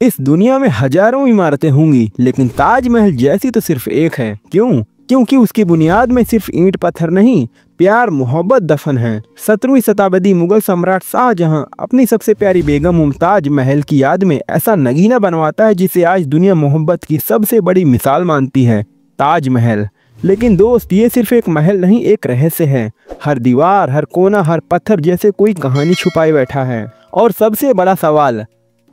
इस दुनिया में हजारों इमारतें होंगी, लेकिन ताजमहल जैसी तो सिर्फ एक है। क्यों? क्योंकि उसकी बुनियाद में सिर्फ ईंट पत्थर नहीं, प्यार मोहब्बत दफन है। 17वीं शताब्दी मुगल सम्राट शाहजहां अपनी सबसे प्यारी बेगम मुमताज महल की याद में ऐसा नगीना बनवाता है जिसे आज दुनिया मोहब्बत की सबसे बड़ी मिसाल मानती है, ताजमहल। लेकिन दोस्त, ये सिर्फ एक महल नहीं, एक रहस्य है। हर दीवार, हर कोना, हर पत्थर जैसे कोई कहानी छुपाए बैठा है। और सबसे बड़ा सवाल,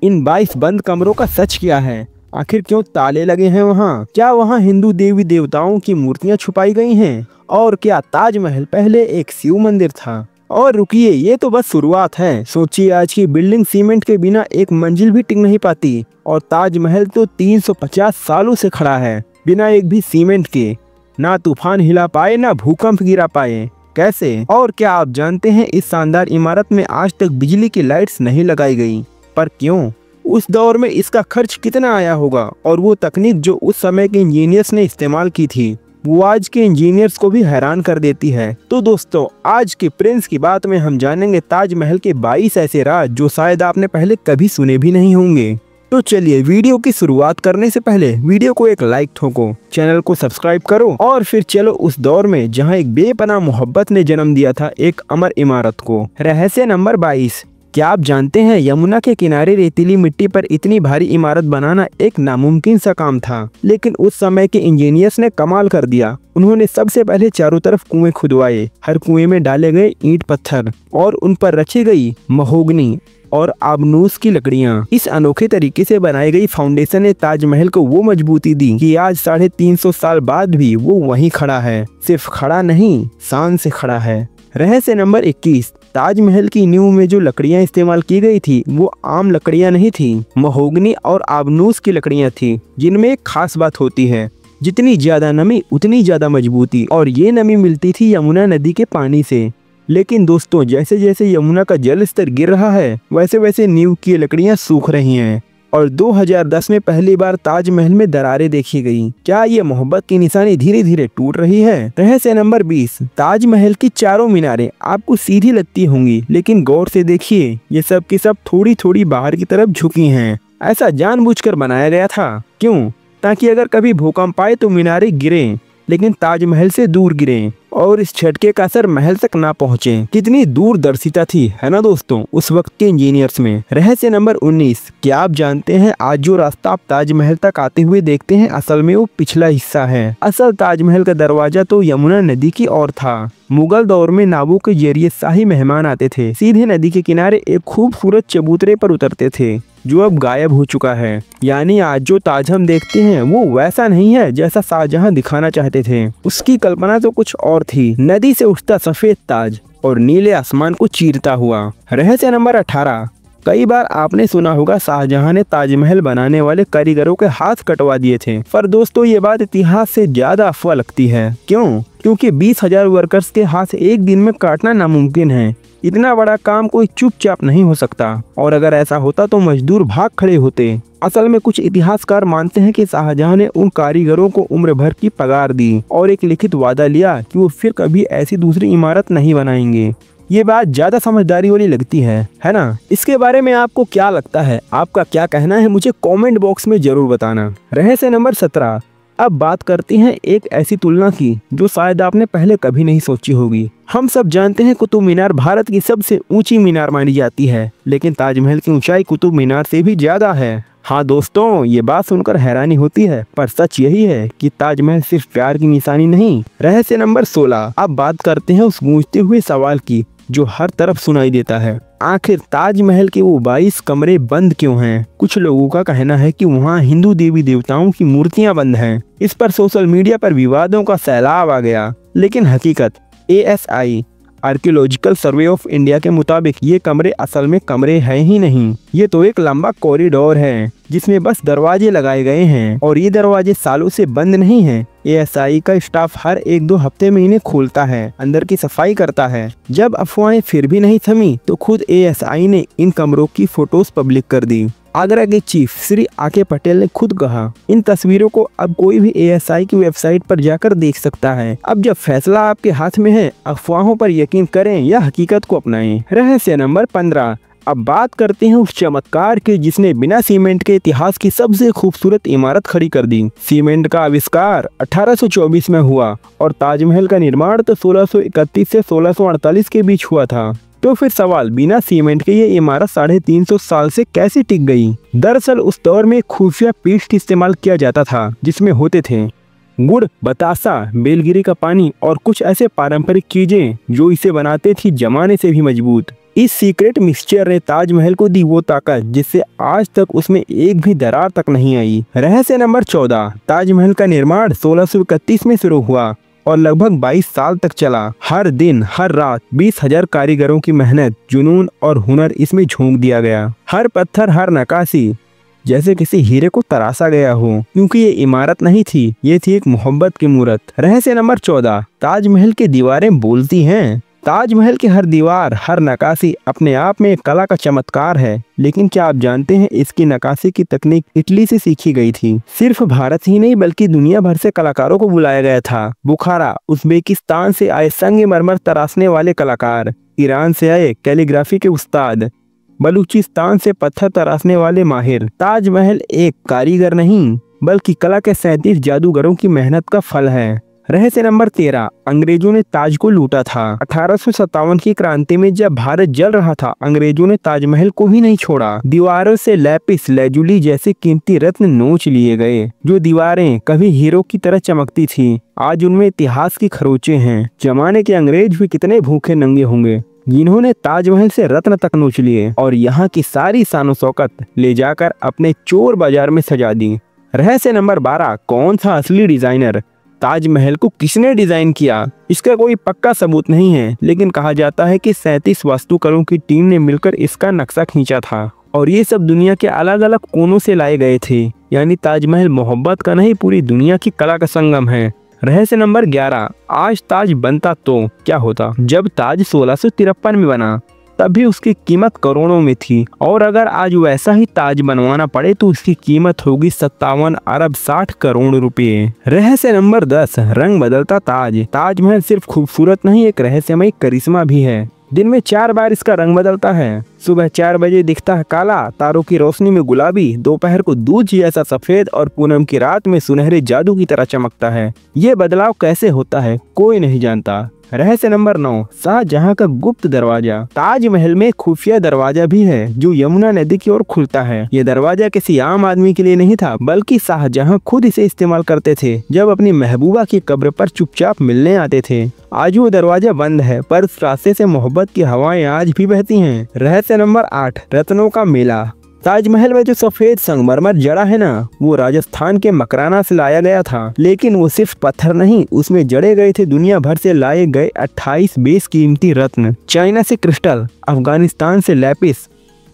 इन 22 बंद कमरों का सच क्या है? आखिर क्यों ताले लगे हैं वहाँ? क्या वहाँ हिंदू देवी देवताओं की मूर्तियाँ छुपाई गई हैं? और क्या ताजमहल पहले एक शिव मंदिर था? और रुकिए, ये तो बस शुरुआत है। सोचिए, आज की बिल्डिंग सीमेंट के बिना एक मंजिल भी टिक नहीं पाती, और ताजमहल तो 350 सालों से खड़ा है, बिना एक भी सीमेंट के। ना तूफान हिला पाए, ना भूकंप गिरा पाए। कैसे? और क्या आप जानते हैं इस शानदार इमारत में आज तक बिजली की लाइट्स नहीं लगाई गई? पर क्यों? उस दौर में इसका खर्च कितना आया होगा, और वो तकनीक जो उस समय के इंजीनियर्स ने इस्तेमाल की थी, वो आज के इंजीनियर्स को भी हैरान कर देती है। तो दोस्तों, आज के प्रिंस की बात में हम जानेंगे ताजमहल के 22 ऐसे राज जो शायद आपने पहले कभी सुने भी नहीं होंगे। तो चलिए, वीडियो की शुरुआत करने से पहले वीडियो को एक लाइक ठोको, चैनल को सब्सक्राइब करो, और फिर चलो उस दौर में जहां एक बेपनाह मोहब्बत ने जन्म दिया था एक अमर इमारत को। रहस्य नंबर 22। क्या आप जानते हैं यमुना के किनारे रेतीली मिट्टी पर इतनी भारी इमारत बनाना एक नामुमकिन सा काम था, लेकिन उस समय के इंजीनियर्स ने कमाल कर दिया। उन्होंने सबसे पहले चारों तरफ कुएं खुदवाए, हर कुएं में डाले गए ईंट पत्थर और उन पर रची गई महोगनी और आबनूस की लकड़ियां। इस अनोखे तरीके से बनाई गई फाउंडेशन ने ताजमहल को वो मजबूती दी कि आज 350 साल बाद भी वो वहीं खड़ा है। सिर्फ खड़ा नहीं, शान से खड़ा है। रहस्य नंबर 21। ताजमहल की नींव में जो लकड़ियां इस्तेमाल की गई थी वो आम लकड़ियां नहीं थी, महोगनी और आबनूस की लकड़ियां थी, जिनमें एक खास बात होती है, जितनी ज्यादा नमी उतनी ज्यादा मजबूती, और ये नमी मिलती थी यमुना नदी के पानी से। लेकिन दोस्तों, जैसे जैसे यमुना का जल स्तर गिर रहा है, वैसे वैसे नींव की लकड़ियां सूख रही हैं, और 2010 में पहली बार ताजमहल में दरारें देखी गई। क्या ये मोहब्बत की निशानी धीरे धीरे टूट रही है? रहस्य नंबर 20। ताजमहल की चारों मीनारें आपको सीधी लगती होंगी, लेकिन गौर से देखिए, ये सब की सब थोड़ी थोड़ी बाहर की तरफ झुकी हैं। ऐसा जानबूझकर बनाया गया था। क्यों? ताकि अगर कभी भूकंप आए तो मीनारें गिरें, लेकिन ताजमहल से दूर गिरें, और इस झटके का असर महल तक ना पहुंचे। कितनी दूरदर्शिता थी, है ना दोस्तों, उस वक्त के इंजीनियर्स में। रहस्य नंबर 19। क्या आप जानते हैं आज जो रास्ता आप ताजमहल तक आते हुए देखते हैं, असल में वो पिछला हिस्सा है। असल ताजमहल का दरवाजा तो यमुना नदी की ओर था। मुगल दौर में नावों के जरिए शाही मेहमान आते थे, सीधे नदी के किनारे एक खूबसूरत चबूतरे पर उतरते थे, जो अब गायब हो चुका है। यानी आज जो ताज हम देखते हैं वो वैसा नहीं है जैसा शाहजहां दिखाना चाहते थे। उसकी कल्पना तो कुछ और थी, नदी से उठता सफेद ताज और नीले आसमान को चीरता हुआ। रहस्य नंबर 18। कई बार आपने सुना होगा शाहजहां ने ताजमहल बनाने वाले कारीगरों के हाथ कटवा दिए थे, पर दोस्तों ये बात इतिहास से ज्यादा अफवाह लगती है। क्यों? क्योंकि 20,000 वर्कर्स के हाथ एक दिन में काटना नामुमकिन है। इतना बड़ा काम कोई चुपचाप नहीं हो सकता, और अगर ऐसा होता तो मजदूर भाग खड़े होते। असल में कुछ इतिहासकार मानते हैं कि शाहजहां ने उन कारीगरों को उम्र भर की पगार दी और एक लिखित वादा लिया कि वो फिर कभी ऐसी दूसरी इमारत नहीं बनाएंगे। ये बात ज्यादा समझदारी वाली लगती है ना? इसके बारे में आपको क्या लगता है? आपका क्या कहना है, मुझे कमेंट बॉक्स में जरूर बताना। रहस्य नंबर 17। अब बात करते हैं एक ऐसी तुलना की जो शायद आपने पहले कभी नहीं सोची होगी। हम सब जानते हैं कुतुब मीनार भारत की सबसे ऊंची मीनार मानी जाती है, लेकिन ताजमहल की ऊंचाई कुतुब मीनार से भी ज्यादा है। हाँ दोस्तों, ये बात सुनकर हैरानी होती है, पर सच यही है कि ताजमहल सिर्फ प्यार की निशानी नहीं। रहस्य नंबर 16। अब बात करते हैं उस गूंजते हुए सवाल की जो हर तरफ सुनाई देता है। आखिर ताजमहल के वो 22 कमरे बंद क्यों हैं? कुछ लोगों का कहना है कि वहाँ हिंदू देवी देवताओं की मूर्तियां बंद हैं। इस पर सोशल मीडिया पर विवादों का सैलाब आ गया, लेकिन हकीकत ASI archaeological Survey of India के मुताबिक ये कमरे असल में कमरे हैं ही नहीं। ये तो एक लंबा कॉरिडोर है जिसमें बस दरवाजे लगाए गए हैं, और ये दरवाजे सालों से बंद नहीं हैं। ASI का स्टाफ हर 1-2 हफ्ते में इन्हें खोलता है, अंदर की सफाई करता है। जब अफवाहें फिर भी नहीं थमी तो खुद ASI ने इन कमरों की फोटोज पब्लिक कर दी। आगरा के चीफ श्री आके पटेल ने खुद कहा, इन तस्वीरों को अब कोई भी ASI की वेबसाइट पर जाकर देख सकता है। अब जब फैसला आपके हाथ में है, अफवाहों पर यकीन करें या हकीकत को अपनाएं। रहस्य नंबर 15। अब बात करते हैं उस चमत्कार के जिसने बिना सीमेंट के इतिहास की सबसे खूबसूरत इमारत खड़ी कर दी। सीमेंट का आविष्कार 1824 में हुआ और ताजमहल का निर्माण तो 1631 से 1648 के बीच हुआ था। तो फिर सवाल, बिना सीमेंट के ये इमारत 350 साल से कैसे टिक गई? दरअसल उस दौर में खुफिया पेस्ट इस्तेमाल किया जाता था जिसमें होते थे गुड़, बतासा, बेलगिरी का पानी और कुछ ऐसे पारंपरिक चीजें जो इसे बनाते थी जमाने से भी मजबूत। इस सीक्रेट मिक्सचर ने ताजमहल को दी वो ताकत जिससे आज तक उसमें एक भी दरार तक नहीं आई। रहस्य नंबर 14, ताजमहल का निर्माण 1631 में शुरू हुआ और लगभग 22 साल तक चला। हर दिन हर रात 20,000 कारीगरों की मेहनत, जुनून और हुनर इसमें झोंक दिया गया। हर पत्थर, हर नक्काशी जैसे किसी हीरे को तराशा गया हो, क्योंकि ये इमारत नहीं थी, ये थी एक मोहब्बत की मूरत। रहस्य नंबर 14, ताजमहल की दीवारें बोलती हैं। ताजमहल की हर दीवार, हर नक्काशी अपने आप में एक कला का चमत्कार है। लेकिन क्या आप जानते हैं इसकी नक्काशी की तकनीक इटली से सीखी गई थी। सिर्फ भारत ही नहीं बल्कि दुनिया भर से कलाकारों को बुलाया गया था। बुखारा, उज़्बेकिस्तान से आए संगमरमर तराशने वाले कलाकार, ईरान से आए कैलीग्राफी के उस्ताद, बलूचिस्तान से पत्थर तराशने वाले माहिर। ताजमहल एक कारीगर नहीं बल्कि कला के 37 जादूगरों की मेहनत का फल है। रहस्य नंबर 13, अंग्रेजों ने ताज को लूटा था। 1857 की क्रांति में जब भारत जल रहा था, अंग्रेजों ने ताजमहल को ही नहीं छोड़ा। दीवारों से लैपिस लेजुली जैसे कीमती रत्न नोच लिए गए। जो दीवारें कभी हीरो की तरह चमकती थी, आज उनमें इतिहास की खरोंचें हैं। जमाने के अंग्रेज भी कितने भूखे नंगे होंगे जिन्होंने ताजमहल से रत्न तक नोच लिए और यहाँ की सारी शानो शौकत ले जाकर अपने चोर बाजार में सजा दी। रहस्य नंबर 12, कौन था असली डिजाइनर? ताजमहल को किसने डिजाइन किया? इसका कोई पक्का सबूत नहीं है, लेकिन कहा जाता है कि 37 वास्तुकारों की टीम ने मिलकर इसका नक्शा खींचा था और ये सब दुनिया के अलग अलग कोनों से लाए गए थे। यानी ताजमहल मोहब्बत का नहीं, पूरी दुनिया की कला का संगम है। रहस्य नंबर 11, आज ताज बनता तो क्या होता? जब ताज 1653 में बना तब भी उसकी कीमत करोड़ों में थी और अगर आज वैसा ही ताज बनवाना पड़े तो उसकी कीमत होगी 57 अरब 60 करोड़ रुपए। रहस्य नंबर 10, रंग बदलता ताज। ताजमहल सिर्फ खूबसूरत नहीं, एक रहस्यमय करिश्मा भी है। दिन में 4 बार इसका रंग बदलता है। सुबह 4 बजे दिखता है काला, तारों की रोशनी में गुलाबी, दोपहर को दूध जैसा सफेद और पूनम की रात में सुनहरे जादू की तरह चमकता है। ये बदलाव कैसे होता है कोई नहीं जानता। रहस्य नंबर 9, शाहजहां का गुप्त दरवाजा। ताजमहल में खुफिया दरवाजा भी है जो यमुना नदी की ओर खुलता है। ये दरवाजा किसी आम आदमी के लिए नहीं था बल्कि शाहजहां खुद इसे इस्तेमाल करते थे जब अपनी महबूबा की कब्र पर चुपचाप मिलने आते थे। आज वो दरवाजा बंद है पर उस रास्ते से मोहब्बत की हवाएं आज भी बहती हैं। रहस्य नंबर 8, रत्नों का मेला। ताजमहल में जो सफेद संगमरमर जड़ा है ना, वो राजस्थान के मकराना से लाया गया था। लेकिन वो सिर्फ पत्थर नहीं, उसमें जड़े गए थे दुनिया भर से लाए गए 28 बेशकीमती रत्न। चाइना से क्रिस्टल, अफगानिस्तान से लैपिस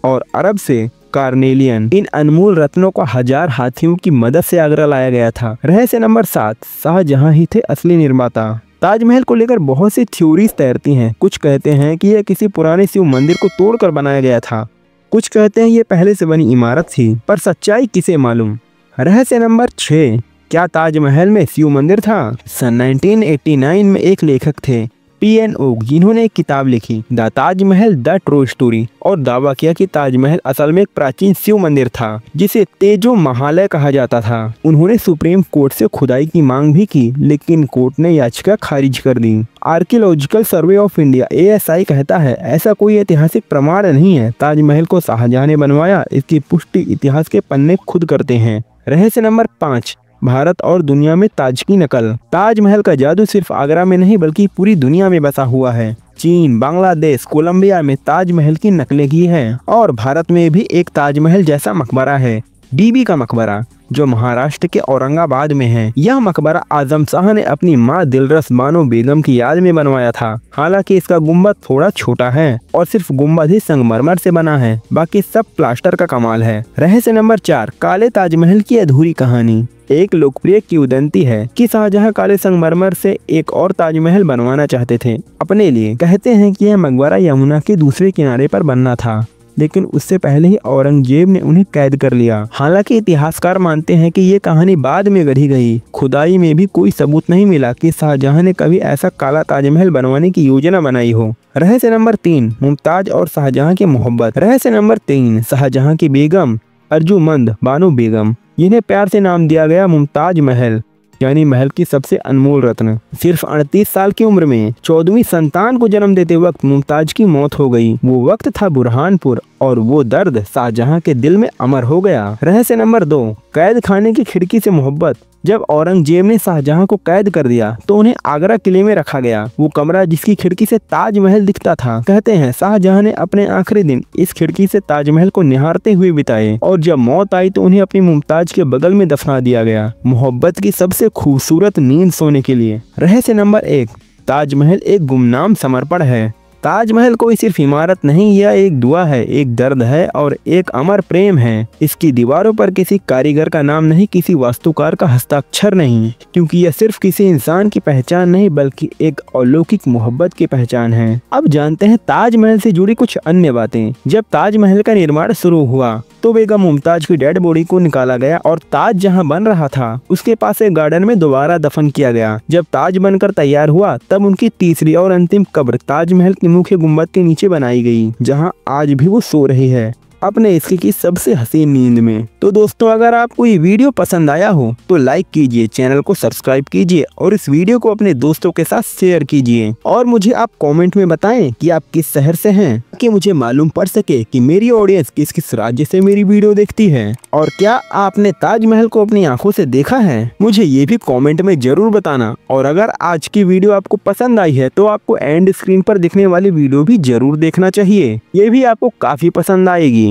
और अरब से कार्नेलियन। इन अनमोल रत्नों को 1000 हाथियों की मदद से आगरा लाया गया था। रहस्य नंबर 7, शाहजहां ही थे असली निर्माता। ताजमहल को लेकर बहुत सी थ्योरीज तैरती हैं। कुछ कहते हैं कि यह किसी पुराने शिव मंदिर को तोड़कर बनाया गया था, कुछ कहते हैं ये पहले से बनी इमारत थी, पर सच्चाई किसे मालूम। रहस्य नंबर 6, क्या ताजमहल में शिव मंदिर था? सन 1989 में एक लेखक थे P.N. ओक, जिन्होंने एक किताब लिखी the Taj Mahal the true story और दावा किया कि ताजमहल असल में एक प्राचीन शिव मंदिर था जिसे तेजो महालय कहा जाता था। उन्होंने सुप्रीम कोर्ट से खुदाई की मांग भी की लेकिन कोर्ट ने याचिका खारिज कर दी। Archaeological Survey of India ASI कहता है ऐसा कोई ऐतिहासिक प्रमाण नहीं है ताजमहल को शाहजहां ने बनवाया, इसकी पुष्टि इतिहास के पन्ने खुद करते हैं। रहस्य नंबर 5, भारत और दुनिया में ताज की नकल। ताजमहल का जादू सिर्फ आगरा में नहीं बल्कि पूरी दुनिया में बसा हुआ है। चीन, बांग्लादेश, कोलंबिया में ताजमहल की नकलें की हैं और भारत में भी एक ताजमहल जैसा मकबरा है, बीबी का मकबरा, जो महाराष्ट्र के औरंगाबाद में है। यह मकबरा आजम शाह ने अपनी मां दिलरस बानो बेगम की याद में बनवाया था। हालांकि इसका गुम्बद थोड़ा छोटा है और सिर्फ गुम्बद ही संगमरमर से बना है, बाकी सब प्लास्टर का कमाल है। रहस्य नंबर 4, काले ताजमहल की अधूरी कहानी। एक लोकप्रिय किंवदंती है कि शाहजहां काले संगमरमर से एक और ताजमहल बनवाना चाहते थे अपने लिए। कहते हैं कि यह मकबरा यमुना के दूसरे किनारे पर बनना था। लेकिन उससे पहले ही औरंगजेब ने उन्हें कैद कर लिया। हालांकि इतिहासकार मानते हैं कि ये कहानी बाद में गढ़ी गई। खुदाई में भी कोई सबूत नहीं मिला कि शाहजहां ने कभी ऐसा काला ताजमहल बनवाने की योजना बनाई हो। रहस्य नंबर 3, मुमताज और शाहजहां की मोहब्बत। रहस्य नंबर 3, शाहजहां की बेगम अर्जुमंद बानो बेगम, जिन्हें प्यार से नाम दिया गया मुमताज महल, यानी महल की सबसे अनमोल रत्न। सिर्फ 38 साल की उम्र में 14वीं संतान को जन्म देते वक्त मुमताज की मौत हो गई। वो वक्त था बुरहानपुर और वो दर्द शाहजहां के दिल में अमर हो गया। रहस्य नंबर 2, कैद खाने की खिड़की से मोहब्बत। जब औरंगजेब ने शाहजहां को कैद कर दिया तो उन्हें आगरा किले में रखा गया। वो कमरा जिसकी खिड़की से ताजमहल दिखता था। कहते हैं शाहजहां ने अपने आखिरी दिन इस खिड़की से ताजमहल को निहारते हुए बिताए और जब मौत आई तो उन्हें अपनी मुमताज के बगल में दफना दिया गया, मोहब्बत की सबसे खूबसूरत नींद सोने के लिए। रहस्य नंबर 1, ताजमहल एक गुमनाम समर्पण है। ताजमहल कोई सिर्फ इमारत नहीं, यह एक दुआ है, एक दर्द है और एक अमर प्रेम है। इसकी दीवारों पर किसी कारीगर का नाम नहीं, किसी वास्तुकार का हस्ताक्षर नहीं, क्योंकि यह सिर्फ किसी इंसान की पहचान नहीं बल्कि एक अलौकिक मोहब्बत की पहचान है। अब जानते हैं ताजमहल से जुड़ी कुछ अन्य बातें। जब ताजमहल का निर्माण शुरू हुआ तो बेगम मुमताज की डेड बॉडी को निकाला गया और ताज जहां बन रहा था उसके पास एक गार्डन में दोबारा दफन किया गया। जब ताज बनकर तैयार हुआ तब उनकी तीसरी और अंतिम कब्र ताजमहल की मुख्य गुम्बद के नीचे बनाई गई, जहां आज भी वो सो रही है अपने इश्क की सबसे हसीन नींद में। तो दोस्तों, अगर आपको ये वीडियो पसंद आया हो तो लाइक कीजिए, चैनल को सब्सक्राइब कीजिए और इस वीडियो को अपने दोस्तों के साथ शेयर कीजिए। और मुझे आप कमेंट में बताएं कि आप किस शहर से हैं, ताकि मुझे मालूम पड़ सके कि मेरी ऑडियंस किस किस राज्य से मेरी वीडियो देखती है। और क्या आपने ताजमहल को अपनी आंखों से देखा है, मुझे ये भी कॉमेंट में जरूर बताना। और अगर आज की वीडियो आपको पसंद आई है तो आपको एंड स्क्रीन पर दिखने वाली वीडियो भी जरूर देखना चाहिए, ये भी आपको काफी पसंद आएगी।